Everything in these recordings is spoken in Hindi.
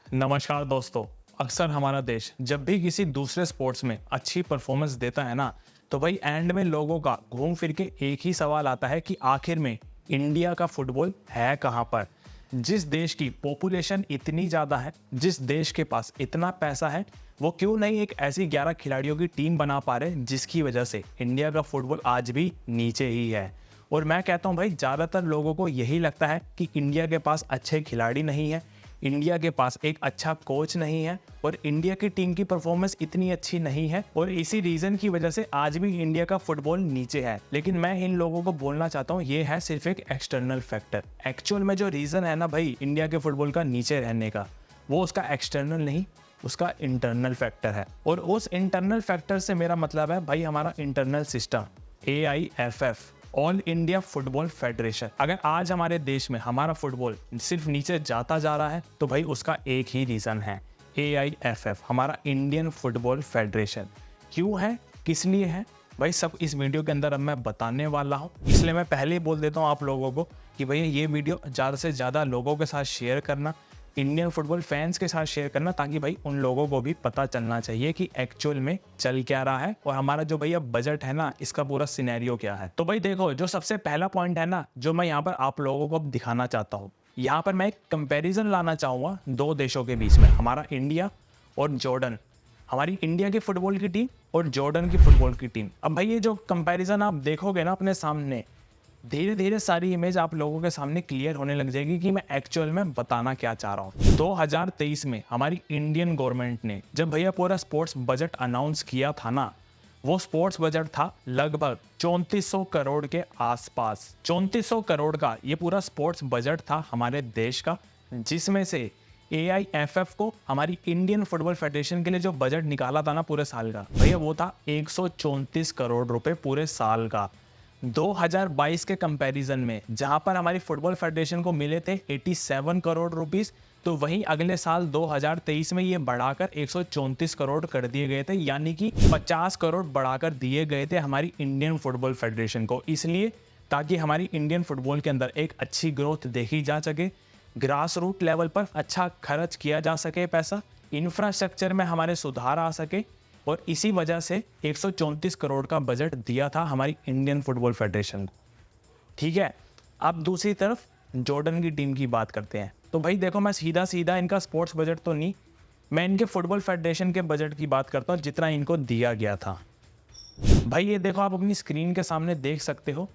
नमस्कार दोस्तों। अक्सर हमारा देश जब भी किसी दूसरे स्पोर्ट्स में अच्छी परफॉर्मेंस देता है ना, तो भाई एंड में लोगों का घूम फिर के एक ही सवाल आता है कि आखिर में इंडिया का फुटबॉल है कहाँ पर। जिस देश की पॉपुलेशन इतनी ज़्यादा है, जिस देश के पास इतना पैसा है, वो क्यों नहीं एक ऐसी 11 खिलाड़ियों की टीम बना पा रहे जिसकी वजह से इंडिया का फुटबॉल आज भी नीचे ही है। और मैं कहता हूँ भाई, ज़्यादातर लोगों को यही लगता है कि इंडिया के पास अच्छे खिलाड़ी नहीं है, इंडिया के पास एक अच्छा कोच नहीं है और इंडिया की टीम की परफॉर्मेंस इतनी अच्छी नहीं है, और इसी रीज़न की वजह से आज भी इंडिया का फुटबॉल नीचे है। लेकिन मैं इन लोगों को बोलना चाहता हूँ, ये है सिर्फ एक एक्सटर्नल फैक्टर। एक्चुअल में जो रीज़न है ना भाई इंडिया के फुटबॉल का नीचे रहने का, वो उसका एक्सटर्नल नहीं, उसका इंटरनल फैक्टर है। और उस इंटरनल फैक्टर से मेरा मतलब है भाई हमारा internal system, AIFF, all India football federation. अगर आज हमारे देश में हमारा फुटबॉल सिर्फ नीचे जाता जा रहा है तो भाई उसका एक ही रीज़न है, AIFF, हमारा इंडियन फुटबॉल फेडरेशन। क्यों है, किस लिए है भाई, सब इस वीडियो के अंदर अब मैं बताने वाला हूँ। इसलिए मैं पहले ही बोल देता हूँ आप लोगों को कि भैया ये वीडियो ज़्यादा से ज़्यादा लोगों के साथ शेयर करना, इंडियन फुटबॉल फैंस के साथ शेयर करना, ताकि भाई उन लोगों को भी पता चलना चाहिए कि एक्चुअल में चल क्या रहा है और हमारा जो भैया बजट है ना, इसका पूरा सिनेरियो क्या है। तो भाई देखो, जो सबसे पहला पॉइंट है ना, जो मैं यहाँ पर आप लोगों को दिखाना चाहता हूँ, यहाँ पर मैं एक कंपैरिजन लाना चाहूँगा दो देशों के बीच में, हमारा इंडिया और जॉर्डन। हमारी इंडिया की फुटबॉल की टीम और जॉर्डन की फुटबॉल की टीम। अब भाई ये जो कंपैरिजन आप देखोगे ना अपने सामने, धीरे धीरे सारी इमेज आप लोगों के सामने क्लियर होने लग जाएगी कि मैं एक्चुअल में बताना क्या चाह रहा हूँ। 2023 में हमारी इंडियन गवर्नमेंट ने जब भैया पूरा स्पोर्ट्स बजट अनाउंस किया था ना, वो स्पोर्ट्स बजट था लगभग 3400 करोड़ के आसपास। 3400 करोड़ का ये पूरा स्पोर्ट्स बजट था हमारे देश का, जिसमें से AIFF को हमारी इंडियन फुटबॉल फेडरेशन के लिए जो बजट निकाला था ना पूरे साल का, भैया वो था 134 करोड़ रुपए पूरे साल का। 2022 के कंपैरिजन में जहां पर हमारी फुटबॉल फेडरेशन को मिले थे 87 करोड़ रुपीस, तो वहीं अगले साल 2023 में ये बढ़ाकर 134 करोड़ कर दिए गए थे, यानी कि 50 करोड़ बढ़ाकर दिए गए थे हमारी इंडियन फुटबॉल फेडरेशन को। इसलिए ताकि हमारी इंडियन फुटबॉल के अंदर एक अच्छी ग्रोथ देखी जा सके, ग्रास रूट लेवल पर अच्छा खर्च किया जा सके पैसा, इंफ्रास्ट्रक्चर में हमारे सुधार आ सके, और इसी वजह से 134 करोड़ का बजट दिया था हमारी इंडियन फुटबॉल फेडरेशन को। ठीक है, अब दूसरी तरफ जॉर्डन की टीम की बात करते हैं। तो भाई देखो, मैं सीधा सीधा इनका स्पोर्ट्स बजट तो नहीं, मैं इनके फुटबॉल फेडरेशन के बजट की बात करता हूँ जितना इनको दिया गया था। भाई ये देखो, आप अपनी स्क्रीन के सामने देख सकते हो,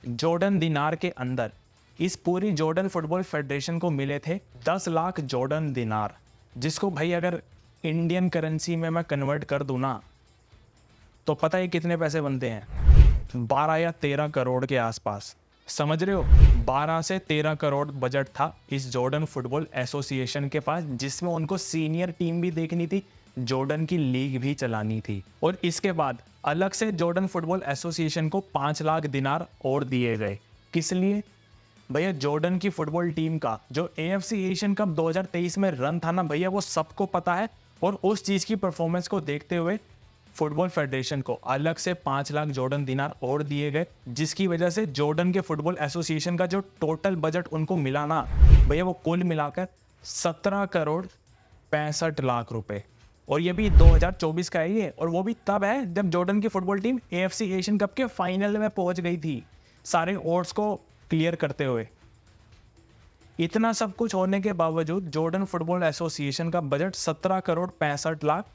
जॉर्डन दिनार के अंदर इस पूरी जॉर्डन फुटबॉल फेडरेशन को मिले थे 10 लाख जॉर्डन दिनार, जिसको भाई अगर इंडियन करेंसी में मैं कन्वर्ट कर दूँ ना, तो पता है कितने पैसे बनते हैं, 12 या 13 करोड़ के आसपास। समझ रहे हो, 12 से 13 करोड़ बजट था इस जॉर्डन फुटबॉल एसोसिएशन के पास, जिसमें उनको सीनियर टीम भी देखनी थी, जॉर्डन की लीग भी चलानी थी। और इसके बाद अलग से जॉर्डन फुटबॉल एसोसिएशन को 5 लाख दिनार और दिए गए। किस लिए भैया, जॉर्डन की फुटबॉल टीम का जो AFC एशियन कप 2023 में रन था ना भैया, वो सबको पता है, और उस चीज़ की परफॉर्मेंस को देखते हुए फुटबॉल फेडरेशन को अलग से 5 लाख जॉर्डन दिनार और दिए गए, जिसकी वजह से जॉर्डन के फुटबॉल एसोसिएशन का जो टोटल बजट उनको मिला ना भैया, वो कुल मिलाकर 17 करोड़ 65 लाख रुपए। और ये भी 2024 का है ये, और वो भी तब है जब जॉर्डन की football team AFC Asian cup के फाइनल में पहुंच गई थी, सारे ओड्स को क्लियर करते हुए। इतना सब कुछ होने के बावजूद जॉर्डन फुटबॉल एसोसिएशन का बजट 17 करोड़ 65 लाख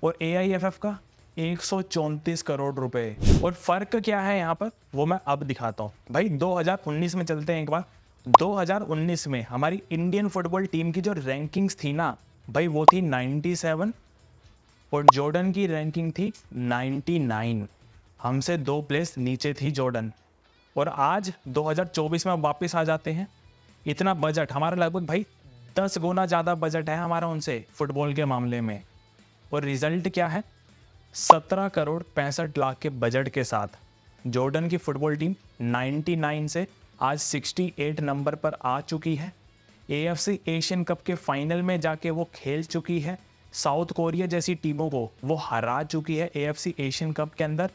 और AIFF का 134 करोड़ रुपए। और फर्क क्या है यहाँ पर, वो मैं अब दिखाता हूँ। भाई 2019 में चलते हैं एक बार। 2019 में हमारी इंडियन फुटबॉल टीम की जो रैंकिंग्स थी ना भाई, वो थी 97 और जॉर्डन की रैंकिंग थी 99। हमसे 2 प्लेस नीचे थी जॉर्डन। और आज 2024 में वापस आ जाते हैं, इतना बजट हमारा लगभग भाई 10 गुना ज़्यादा बजट है हमारा उनसे फुटबॉल के मामले में। और रिजल्ट क्या है, 17 करोड़ 65 लाख के बजट के साथ जॉर्डन की फुटबॉल टीम 99 से आज 68 नंबर पर आ चुकी है। AFC एशियन कप के फाइनल में जाके वो खेल चुकी है, साउथ कोरिया जैसी टीमों को वो हरा चुकी है AFC एशियन कप के अंदर।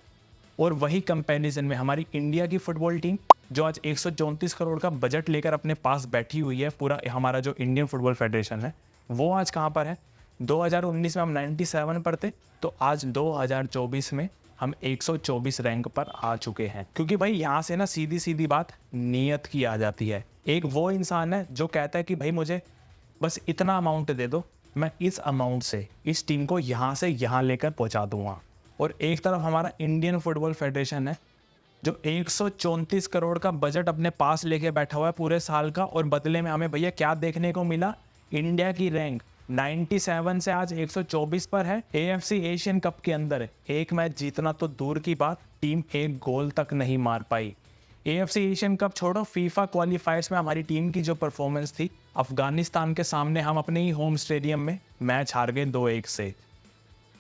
और वही कंपैरिजन में हमारी इंडिया की फुटबॉल टीम जो आज 134 करोड़ का बजट लेकर अपने पास बैठी हुई है, पूरा हमारा जो इंडियन फुटबॉल फेडरेशन है, वो आज कहाँ पर है? 2019 में हम 97 पर थे, तो आज 2024 में हम 124 रैंक पर आ चुके हैं। क्योंकि भाई यहाँ से ना सीधी सीधी बात नीयत की आ जाती है। एक वो इंसान है जो कहता है कि भाई मुझे बस इतना अमाउंट दे दो, मैं इस अमाउंट से इस टीम को यहाँ से यहाँ लेकर पहुँचा दूंगा। और एक तरफ हमारा इंडियन फुटबॉल फेडरेशन है जो 134 करोड़ का बजट अपने पास लेके बैठा हुआ है पूरे साल का, और बदले में हमें भैया क्या देखने को मिला? इंडिया की रैंक 97 से आज 124 पर है। एएफसी एशियन कप के अंदर है, एक मैच जीतना तो दूर की बात, टीम एक गोल तक नहीं मार पाई। एएफसी एशियन कप छोड़ो, फीफा क्वालिफायर्स में हमारी टीम की जो परफॉर्मेंस थी, अफगानिस्तान के सामने हम अपने ही होम स्टेडियम में मैच हार गए 2-1 से।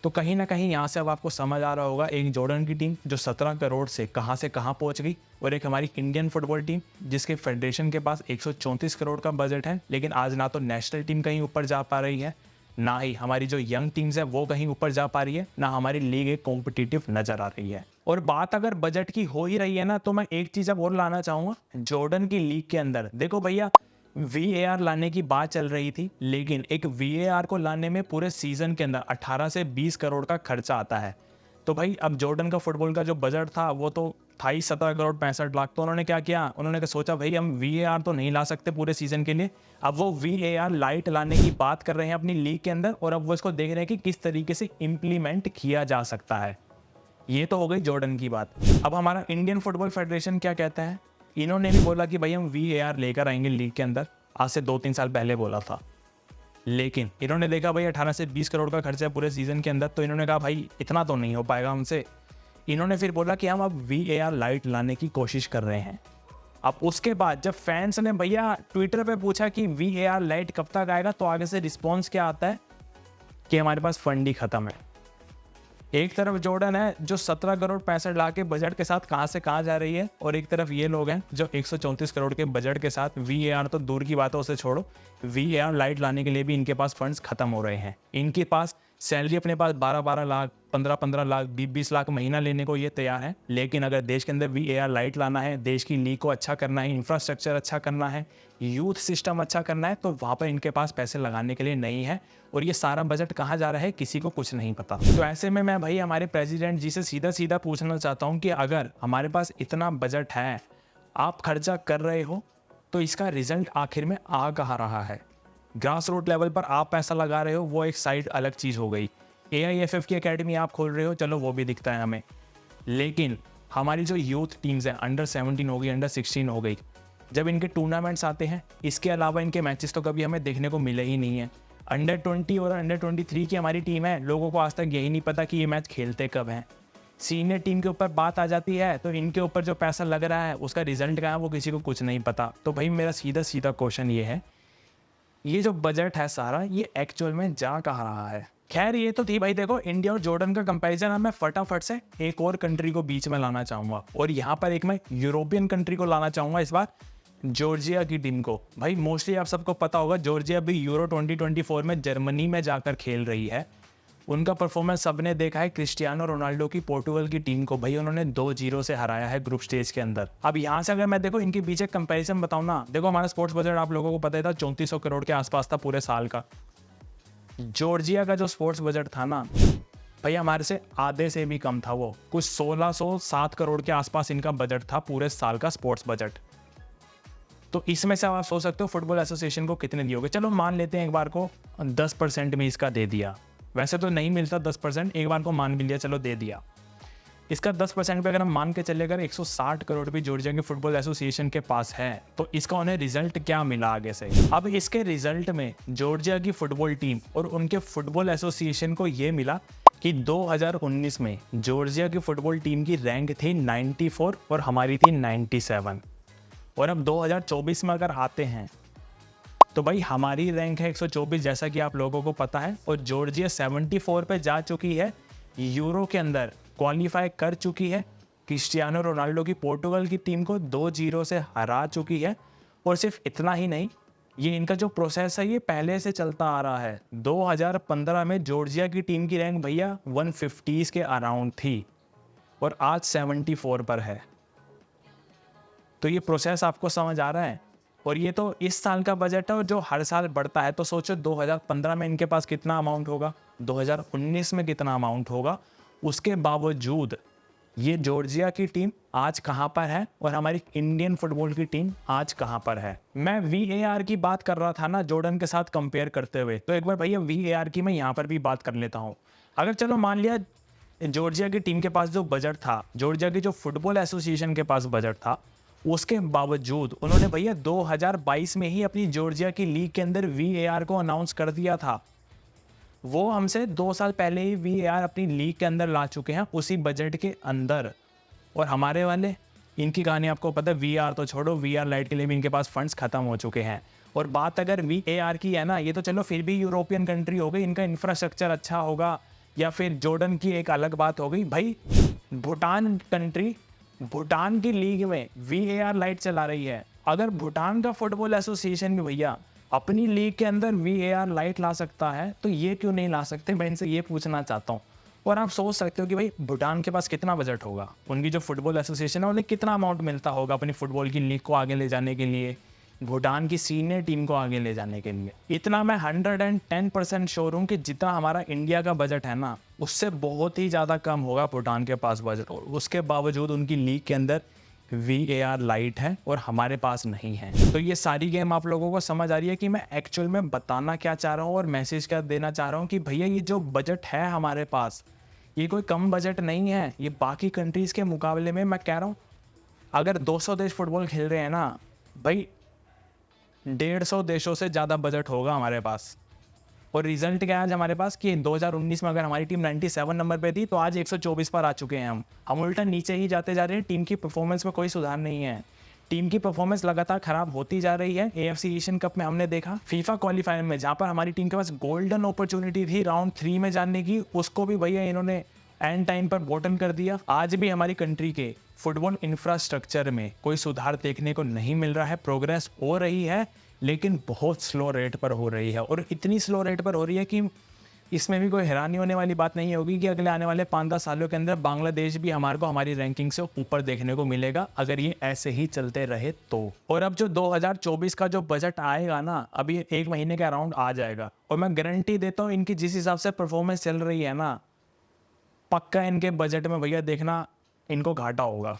तो कहीं ना कहीं यहाँ से अब आपको समझ आ रहा होगा, एक जॉर्डन की टीम जो 17 करोड़ से कहाँ पहुँच गई, और एक हमारी इंडियन फुटबॉल टीम जिसके फेडरेशन के पास 134 करोड़ का बजट है, लेकिन आज ना तो नेशनल टीम कहीं ऊपर जा पा रही है, ना ही हमारी जो यंग टीम्स है वो कहीं ऊपर जा पा रही है, ना हमारी लीग एक कॉम्पिटिटिव नजर आ रही है। और बात अगर बजट की हो ही रही है ना, तो मैं एक चीज़ अब और लाना चाहूँगा। जॉर्डन की लीग के अंदर देखो भैया, VAR लाने की बात चल रही थी, लेकिन एक VAR को लाने में पूरे सीजन के अंदर 18 से 20 करोड़ का खर्चा आता है। तो भाई अब जॉर्डन का फुटबॉल का जो बजट था वो तो था ही 17 करोड़ 65 लाख। तो उन्होंने क्या किया? उन्होंने सोचा भाई हम VAR तो नहीं ला सकते पूरे सीजन के लिए, अब वो VAR लाइट लाने की बात कर रहे हैं अपनी लीग के अंदर, और अब वो इसको देख रहे हैं कि किस तरीके से इम्प्लीमेंट किया जा सकता है। ये तो हो गई जॉर्डन की बात। अब हमारा इंडियन फुटबॉल फेडरेशन क्या कहता है? इन्होंने भी बोला कि भाई हम VAR लेकर आएंगे लीग के अंदर, आज से 2-3 साल पहले बोला था, लेकिन इन्होंने देखा भाई 18 से 20 करोड़ का खर्चा है पूरे सीजन के अंदर, तो इन्होंने कहा भाई इतना तो नहीं हो पाएगा हमसे। इन्होंने फिर बोला कि हम अब VAR लाइट लाने की कोशिश कर रहे हैं। अब उसके बाद जब फैंस ने भैया ट्विटर पे पूछा कि VAR लाइट कब तक आएगा, तो आगे से रिस्पॉन्स क्या आता है कि हमारे पास फंड ही खत्म है। एक तरफ जॉर्डन है जो 17 करोड़ 65 लाख के बजट के साथ कहाँ से कहाँ जा रही है, और एक तरफ ये लोग हैं जो 134 करोड़ के बजट के साथ, VAR तो दूर की बात है उसे छोड़ो, VAR लाइट लाने के लिए भी इनके पास फंड्स खत्म हो रहे हैं। इनके पास सैलरी अपने पास 12-12 लाख 15-15 लाख 20-20 लाख महीना लेने को ये तैयार है, लेकिन अगर देश के अंदर VAR लाइट लाना है, देश की लीग को अच्छा करना है, इंफ्रास्ट्रक्चर अच्छा करना है, यूथ सिस्टम अच्छा करना है, तो वहाँ पर इनके पास पैसे लगाने के लिए नहीं है। और ये सारा बजट कहाँ जा रहा है किसी को कुछ नहीं पता। तो ऐसे में मैं भाई हमारे प्रेसिडेंट जी से सीधा सीधा पूछना चाहता हूँ कि अगर हमारे पास इतना बजट है, आप खर्चा कर रहे हो, तो इसका रिजल्ट आखिर में आ कहाँ रहा है? ग्रास रूट लेवल पर आप पैसा लगा रहे हो, वो एक साइड अलग चीज़ हो गई। AIFF की एकेडमी आप खोल रहे हो, चलो वो भी दिखता है हमें, लेकिन हमारी जो यूथ टीम्स हैं, अंडर 17 हो गई, अंडर 16 हो गई, जब इनके टूर्नामेंट्स आते हैं, इसके अलावा इनके मैचेस तो कभी हमें देखने को मिले ही नहीं है। अंडर 20 और अंडर 23 की हमारी टीम है, लोगों को आज तक यही नहीं पता कि ये मैच खेलते कब हैं। सीनियर टीम के ऊपर बात आ जाती है तो इनके ऊपर जो पैसा लग रहा है उसका रिजल्ट क्या है वो किसी को कुछ नहीं पता। तो भाई मेरा सीधा सीधा क्वेश्चन ये है, ये जो बजट है सारा, ये एक्चुअल में जा कहाँ रहा है? खैर ये तो थी भाई, देखो इंडिया और जॉर्डन का कंपैरिजन। अब मैं फटाफट से एक और कंट्री को बीच में लाना चाहूँगा, और यहाँ पर एक मैं यूरोपियन कंट्री को लाना चाहूँगा, इस बार जॉर्जिया की टीम को। भाई मोस्टली आप सबको पता होगा, जॉर्जिया भी यूरो 2024 में जर्मनी में जाकर खेल रही है। उनका परफॉर्मेंस सबने देखा है, क्रिस्टियानो रोनाल्डो की पोर्टुगल की टीम को भाई उन्होंने 2-0 से हराया है ग्रुप स्टेज के अंदर। अब यहाँ से अगर मैं देखो इनके पीछे कंपैरिजन बताऊँ ना, देखो हमारा स्पोर्ट्स बजट आप लोगों को पता ही था 3400 करोड़ के आसपास था पूरे साल का। जॉर्जिया का जो स्पोर्ट्स बजट था ना भाई, हमारे से आधे से भी कम था, वो कुछ 1607 करोड़ के आसपास इनका बजट था पूरे साल का स्पोर्ट्स बजट। तो इसमें से आप सोच सकते हो फुटबॉल एसोसिएशन को कितने दिए होंगे। चलो मान लेते हैं एक बार को 10% में इसका दे दिया, वैसे तो नहीं मिलता 10%, एक बार को मान भी लिया, चलो दे दिया। इसका 10% पे अगर हम मान के चले, अगर 160 करोड़ भी जॉर्जिया के फुटबॉल एसोसिएशन के पास है, तो इसका उन्हें रिजल्ट क्या मिला आगे से? अब इसके रिजल्ट में जॉर्जिया की फुटबॉल टीम और उनके फुटबॉल एसोसिएशन को ये मिला कि 2019 में जॉर्जिया की फुटबॉल टीम की रैंक थी 94 और हमारी थी 97। और अब 2024 में अगर आते हैं तो भाई हमारी रैंक है 124 जैसा कि आप लोगों को पता है, और जॉर्जिया 74 पे जा चुकी है, यूरो के अंदर क्वालिफाई कर चुकी है, क्रिस्टियानो रोनाल्डो की पोर्टुगल की टीम को 2-0 से हरा चुकी है। और सिर्फ इतना ही नहीं, ये इनका जो प्रोसेस है ये पहले से चलता आ रहा है। 2015 में जॉर्जिया की टीम की रैंक भैया 150 के अराउंड थी और आज 74 पर है। तो ये प्रोसेस आपको समझ आ रहा है? और ये तो इस साल का बजट है और जो हर साल बढ़ता है। तो सोचो 2015 में इनके पास कितना अमाउंट होगा, 2019 में कितना अमाउंट होगा। उसके बावजूद ये जॉर्जिया की टीम आज कहाँ पर है और हमारी इंडियन फुटबॉल की टीम आज कहाँ पर है। मैं VAR की बात कर रहा था ना जॉर्डन के साथ कंपेयर करते हुए, तो एक बार भैया VAR की मैं यहाँ पर भी बात कर लेता हूँ। अगर चलो मान लिया जॉर्जिया की टीम के पास जो बजट था, जॉर्जिया की जो फुटबॉल एसोसिएशन के पास बजट था, उसके बावजूद उन्होंने भैया 2022 में ही अपनी जॉर्जिया की लीग के अंदर VAR को अनाउंस कर दिया था। वो हमसे 2 साल पहले ही VAR अपनी लीग के अंदर ला चुके हैं उसी बजट के अंदर। और हमारे वाले, इनकी कहानी आपको पता है, VAR तो छोड़ो, VAR लाइट के लिए भी इनके पास फंड्स खत्म हो चुके हैं। और बात अगर VAR की है ना, ये तो चलो फिर भी यूरोपियन कंट्री हो गई, इनका इंफ्रास्ट्रक्चर अच्छा होगा, या फिर जॉर्डन की एक अलग बात हो गई। भाई भूटान कंट्री, भूटान की लीग में VAR लाइट चला रही है। अगर भूटान का फुटबॉल एसोसिएशन भी भैया अपनी लीग के अंदर VAR लाइट ला सकता है, तो ये क्यों नहीं ला सकते, मैं इनसे ये पूछना चाहता हूँ। और आप सोच सकते हो कि भाई भूटान के पास कितना बजट होगा, उनकी जो फुटबॉल एसोसिएशन है उन्हें कितना अमाउंट मिलता होगा अपनी फुटबॉल की लीग को आगे ले जाने के लिए, भूटान की सीनियर टीम को आगे ले जाने के लिए। इतना मैं 110% श्योर हूँ कि जितना हमारा इंडिया का बजट है ना, उससे बहुत ही ज़्यादा कम होगा भूटान के पास बजट। और उसके बावजूद उनकी लीग के अंदर VAR लाइट है और हमारे पास नहीं है। तो ये सारी गेम आप लोगों को समझ आ रही है कि मैं एक्चुअल में बताना क्या चाह रहा हूँ और मैसेज क्या देना चाह रहा हूँ कि भैया ये जो बजट है हमारे पास, ये कोई कम बजट नहीं है। ये बाकी कंट्रीज़ के मुकाबले में, मैं कह रहा हूँ, अगर 200 देश फुटबॉल खेल रहे हैं ना भाई, 150 देशों से ज़्यादा बजट होगा हमारे पास। और रिजल्ट क्या है आज हमारे पास कि 2019 में अगर हमारी टीम 97 नंबर पे थी, तो आज 124 पर आ चुके हैं हम उल्टा नीचे ही जाते जा रहे हैं। टीम की परफॉर्मेंस में कोई सुधार नहीं है, टीम की परफॉर्मेंस लगातार खराब होती जा रही है। AFC एशियन कप में हमने देखा, फीफा क्वालिफायर में जहाँ पर हमारी टीम के पास गोल्डन अपॉर्चुनिटी थी राउंड 3 में जाने की, उसको भी भैया इन्होंने एंड टाइम पर बॉटम कर दिया। आज भी हमारी कंट्री के फुटबॉल इंफ्रास्ट्रक्चर में कोई सुधार देखने को नहीं मिल रहा है। प्रोग्रेस हो रही है लेकिन बहुत स्लो रेट पर हो रही है, और इतनी स्लो रेट पर हो रही है कि इसमें भी कोई हैरानी होने वाली बात नहीं होगी कि अगले आने वाले 5-10 सालों के अंदर बांग्लादेश भी हमारे को हमारी रैंकिंग से ऊपर देखने को मिलेगा, अगर ये ऐसे ही चलते रहे तो। और अब जो 2024 का जो बजट आएगा ना, अभी 1 महीने के अराउंड आ जाएगा, और मैं गारंटी देता हूँ इनकी जिस हिसाब से परफॉर्मेंस चल रही है ना, पक्का इनके बजट में भैया देखना इनको घाटा होगा।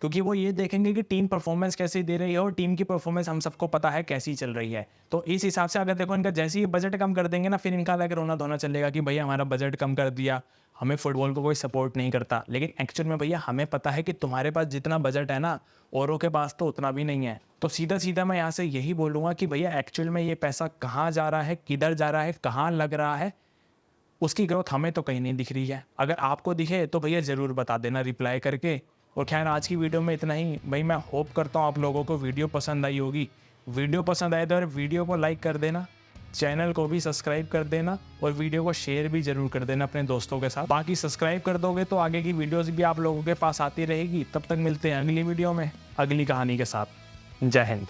क्योंकि वो ये देखेंगे कि टीम परफॉर्मेंस कैसी दे रही है, और टीम की परफॉर्मेंस हम सबको पता है कैसी चल रही है। तो इस हिसाब से अगर देखो इनका जैसे ही बजट कम कर देंगे ना, फिर इनका अलग रोना धोना चलेगा कि भैया हमारा बजट कम कर दिया, हमें फुटबॉल को कोई सपोर्ट नहीं करता। लेकिन एक्चुअल में भैया हमें पता है कि तुम्हारे पास जितना बजट है ना, औरों के पास तो उतना भी नहीं है। तो सीधा सीधा मैं यहाँ से यही बोलूँगा कि भैया एक्चुअल में ये पैसा कहाँ जा रहा है, किधर जा रहा है, कहाँ लग रहा है, उसकी ग्रोथ हमें तो कहीं नहीं दिख रही है। अगर आपको दिखे तो भैया ज़रूर बता देना रिप्लाई करके। और खैर आज की वीडियो में इतना ही। भाई मैं होप करता हूँ आप लोगों को वीडियो पसंद आई होगी। वीडियो पसंद आए तो वीडियो को लाइक कर देना, चैनल को भी सब्सक्राइब कर देना, और वीडियो को शेयर भी जरूर कर देना अपने दोस्तों के साथ। बाकी सब्सक्राइब कर दोगे तो आगे की वीडियोज़ भी आप लोगों के पास आती रहेगी। तब तक मिलते हैं अगली वीडियो में अगली कहानी के साथ। जय हिंद।